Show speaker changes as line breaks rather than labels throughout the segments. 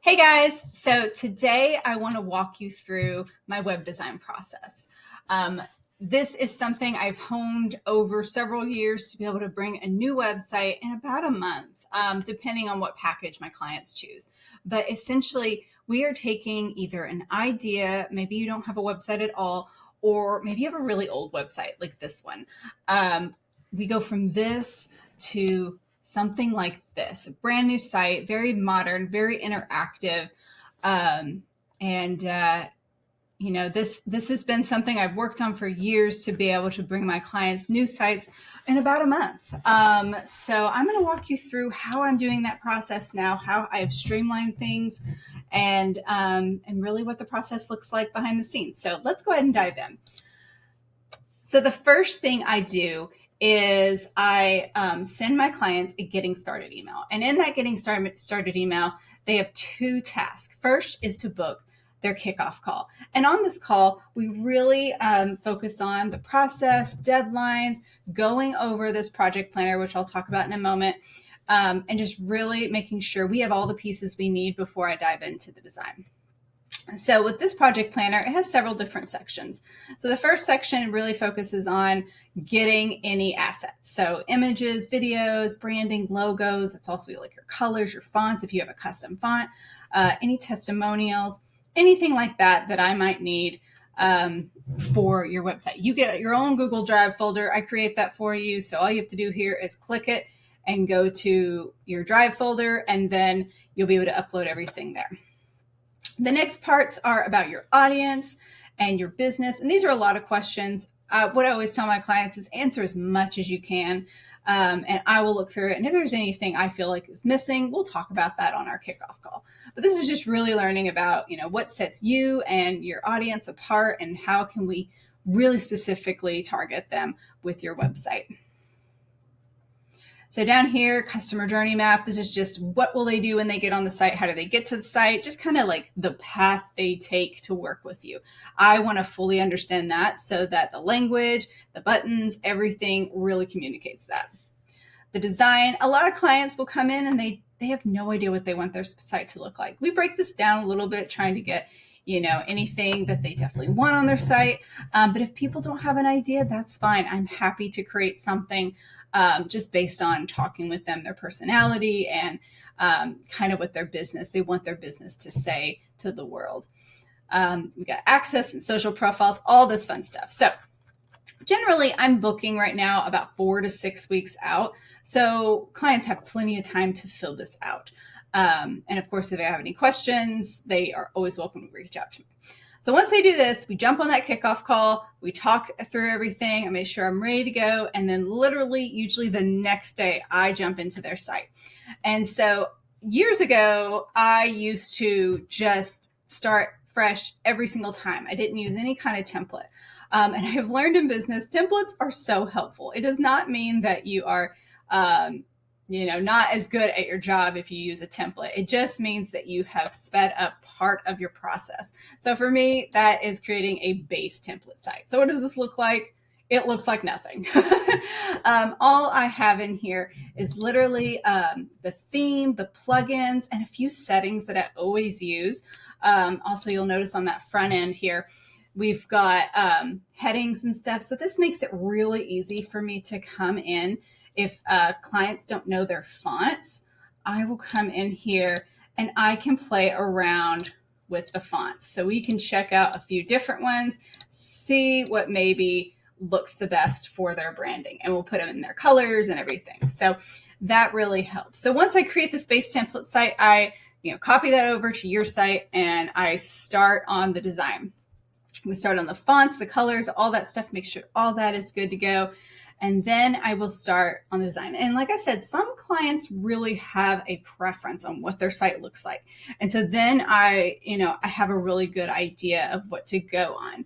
Hey guys, so today I want to walk you through my web design process. Um, this is something I've honed over several years to be able to bring a new website in about a month, depending on what package my clients choose. But essentially, we are taking either an idea, maybe you don't have a website at all, or maybe you have a really old website like this one. We go from this to something like this, a brand new site, very modern, very interactive. Um, and this has been something I've worked on for years to be able to bring my clients new sites in about a month. So I'm going to walk you through how I'm doing that process now, how I've streamlined things, and really what the process looks like behind the scenes. So let's go ahead and dive in. So the first thing I do is I send my clients a getting started email. And in that getting started email, they have two tasks. First is to book their kickoff call. And on this call, we really focus on the process, deadlines, going over this project planner, which I'll talk about in a moment, and just really making sure we have all the pieces we need before I dive into the design. So with this project planner, it has several different sections. So the first section really focuses on getting any assets. So images, videos, branding, logos. That's also like your colors, your fonts, if you have a custom font, any testimonials, anything like that that I might need for your website. You get your own Google Drive folder. I create that for you. So all you have to do here is click it and go to your Drive folder, and then you'll be able to upload everything there. The next parts are about your audience and your business. And these are a lot of questions. What I always tell my clients is answer as much as you can. And I will look through it. And if there's anything I feel like is missing, we'll talk about that on our kickoff call. But this is just really learning about, what sets you and your audience apart and how can we really specifically target them with your website. So down here, customer journey map, this is just what will they do when they get on the site? How do they get to the site? Just kind of like the path they take to work with you. I want to fully understand that so that the language, the buttons, everything really communicates that. The design, a lot of clients will come in and they have no idea what they want their site to look like. We break this down a little bit, trying to get anything that they definitely want on their site. But if people don't have an idea, that's fine. I'm happy to create something just based on talking with them, their personality, and kind of what they want their business to say to the world. We got access and social profiles, all this fun stuff. So generally, I'm booking right now about 4 to 6 weeks out. So clients have plenty of time to fill this out. And of course, if they have any questions, they are always welcome to reach out to me. So once they do this, we jump on that kickoff call, we talk through everything, I make sure I'm ready to go, and then literally, usually the next day, I jump into their site. And so years ago, I used to just start fresh every single time. I didn't use any kind of template. And I have learned in business, templates are so helpful. It does not mean that you are not as good at your job if you use a template. It just means that you have sped up part of your process. So for me, that is creating a base template site. So what does this look like? It looks like nothing. All I have in here is literally the theme, the plugins, and a few settings that I always use. Also, you'll notice on that front end here, we've got headings and stuff. So this makes it really easy for me to come in. If clients don't know their fonts, I will come in here and I can play around with the fonts. So we can check out a few different ones, see what maybe looks the best for their branding, and we'll put them in their colors and everything. So that really helps. So once I create this base template site, I copy that over to your site and I start on the design. We start on the fonts, the colors, all that stuff, make sure all that is good to go. And then I will start on the design. And like I said, some clients really have a preference on what their site looks like. And so then I have a really good idea of what to go on.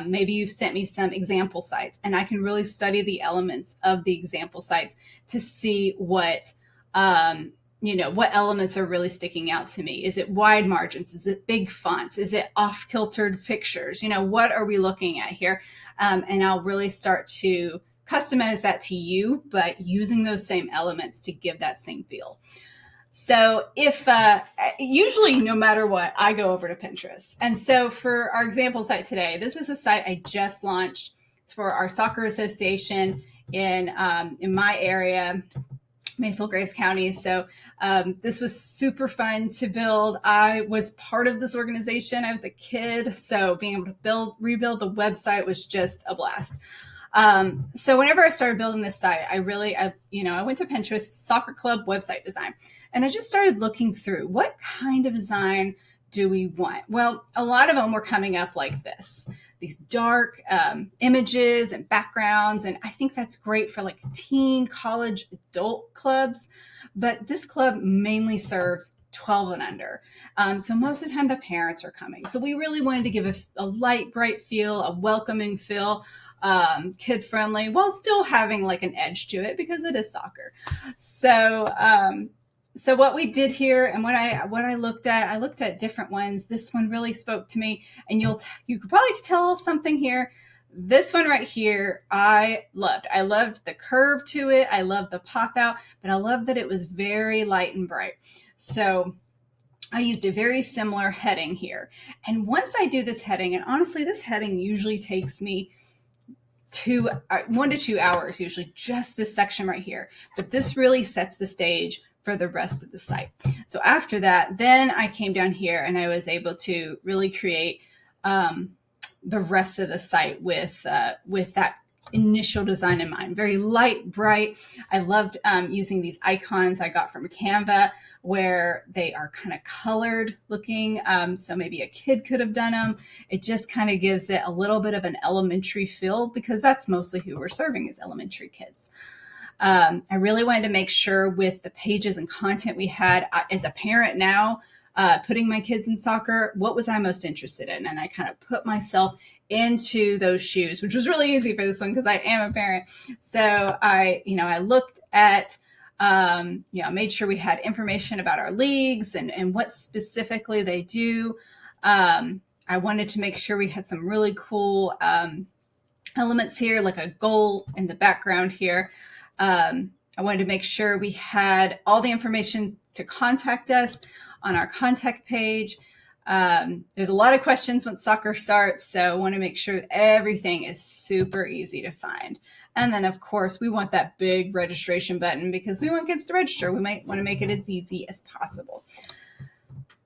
Maybe you've sent me some example sites and I can really study the elements of the example sites to see what elements are really sticking out to me. Is it wide margins? Is it big fonts? Is it off-kiltered pictures? What are we looking at here? And I'll really start to customize that to you, but using those same elements to give that same feel. So if usually no matter what, I go over to Pinterest. And so for our example site today, this is a site I just launched. It's for our soccer association in my area, Mayfield Graves County. So this was super fun to build. I was part of this organization. I was a kid, so being able to rebuild the website was just a blast. So whenever I started building this site, I went to Pinterest, soccer club website design, and I just started looking through what kind of design do we want? Well, a lot of them were coming up like this, these dark images and backgrounds. And I think that's great for like teen, college, adult clubs. But this club mainly serves 12 and under. So most of the time the parents are coming. So we really wanted to give a light, bright feel, a welcoming feel, kid friendly, while still having like an edge to it because it is soccer. So what we did here and what I looked at different ones. This one really spoke to me, and you could probably tell something here. This one right here, I loved. I loved the curve to it. I loved the pop out, but I loved that it was very light and bright. So I used a very similar heading here. And once I do this heading, and honestly, this heading usually takes me 1 to 2 hours, usually just this section right here. But this really sets the stage for the rest of the site. So after that, then I came down here and I was able to really create the rest of the site with that initial design in mind. Very light, bright. I loved using these icons I got from Canva, where they are kind of colored looking. So maybe a kid could have done them. It just kind of gives it a little bit of an elementary feel, because that's mostly who we're serving, is elementary kids. I really wanted to make sure with the pages and content we had, as a parent now, putting my kids in soccer, what was I most interested in? And I kind of put myself into those shoes, which was really easy for this one because I am a parent. So I looked at, made sure we had information about our leagues and what specifically they do. I wanted to make sure we had some really cool elements here, like a goal in the background here. I wanted to make sure we had all the information to contact us on our contact page. There's a lot of questions when soccer starts, so I want to make sure that everything is super easy to find. And then, of course, we want that big registration button because we want kids to register. We might want to make it as easy as possible.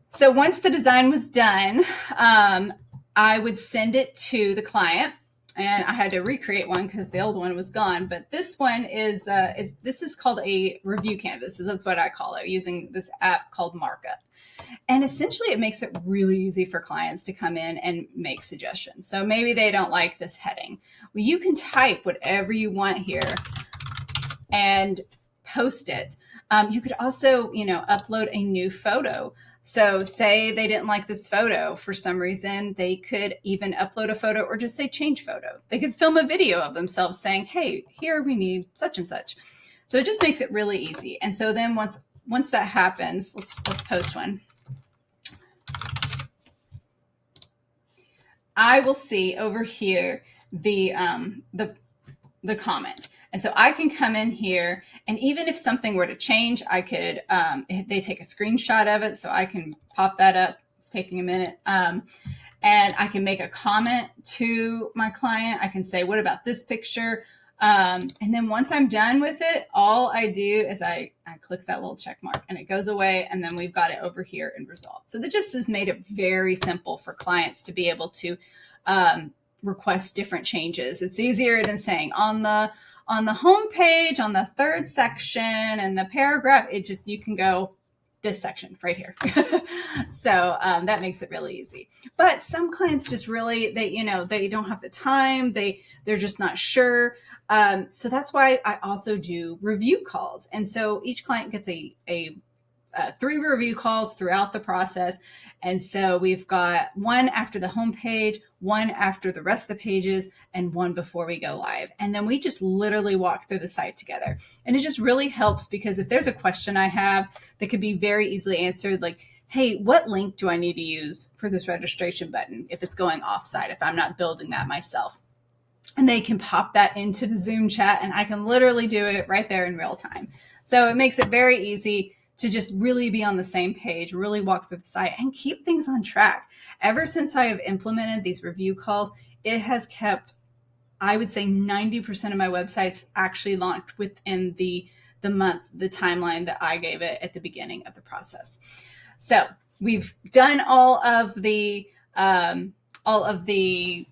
So once the design was done, I would send it to the client. And I had to recreate one because the old one was gone. But this one is called a review canvas. So that's what I call it, using this app called Markup. And essentially it makes it really easy for clients to come in and make suggestions. So maybe they don't like this heading. Well, you can type whatever you want here and post it. You could also, upload a new photo. So say they didn't like this photo for some reason, they could even upload a photo or just say change photo. They could film a video of themselves saying, hey, here we need such and such. So it just makes it really easy. And so then once that happens, let's post one. I will see over here the comment. And so I can come in here, and even if something were to change, I could, they take a screenshot of it, so I can pop that up. It's taking a minute. And I can make a comment to my client. I can say, what about this picture? And then once I'm done with it, all I do is I click that little check mark and it goes away, and then we've got it over here in resolved. So that just has made it very simple for clients to be able to request different changes. It's easier than saying on the home page, on the third section and the paragraph, you can go this section right here. So that makes it really easy. But some clients just really, they don't have the time. They're just not sure. So that's why I also do review calls. And so each client gets a 3 review calls throughout the process. And so we've got one after the home page, one after the rest of the pages, and one before we go live. And then we just literally walk through the site together. And it just really helps because if there's a question I have that could be very easily answered, like, hey, what link do I need to use for this registration button if it's going offsite, if I'm not building that myself? And they can pop that into the Zoom chat, and I can literally do it right there in real time. So it makes it very easy to just really be on the same page, really walk through the site and keep things on track. Ever since I have implemented these review calls, it has kept, I would say 90% of my websites actually launched within the month, the timeline that I gave it at the beginning of the process. So we've done all of the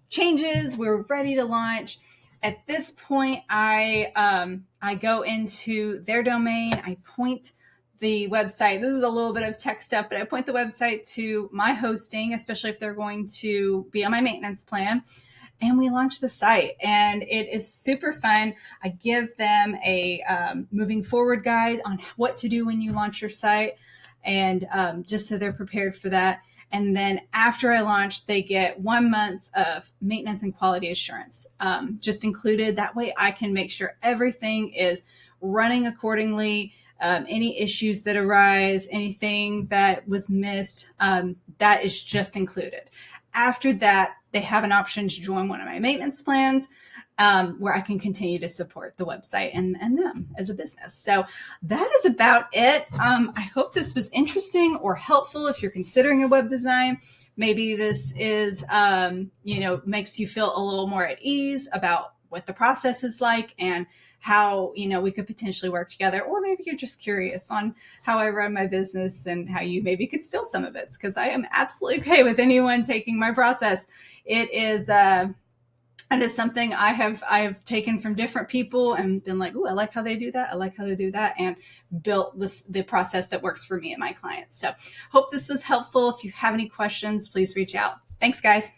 changes. We're ready to launch. At this point, I go into their domain. I point the website. This is a little bit of tech stuff, but I point the website to my hosting, especially if they're going to be on my maintenance plan. And we launch the site, and it is super fun. I give them a moving forward guide on what to do when you launch your site, and just so they're prepared for that. And then after I launch, they get 1 month of maintenance and quality assurance just included. That way I can make sure everything is running accordingly. Any issues that arise, anything that was missed, that is just included. After that, they have an option to join one of my maintenance plans where I can continue to support the website and them as a business. So that is about it. I hope this was interesting or helpful if you're considering a web design. Maybe this is, makes you feel a little more at ease about what the process is like and how, we could potentially work together. Or maybe you're just curious on how I run my business and how you maybe could steal some of it, because I am absolutely okay with anyone taking my process. It is something I have taken from different people and been like, oh, I like how they do that. I like how they do that, and built the process that works for me and my clients. So hope this was helpful. If you have any questions, please reach out. Thanks, guys.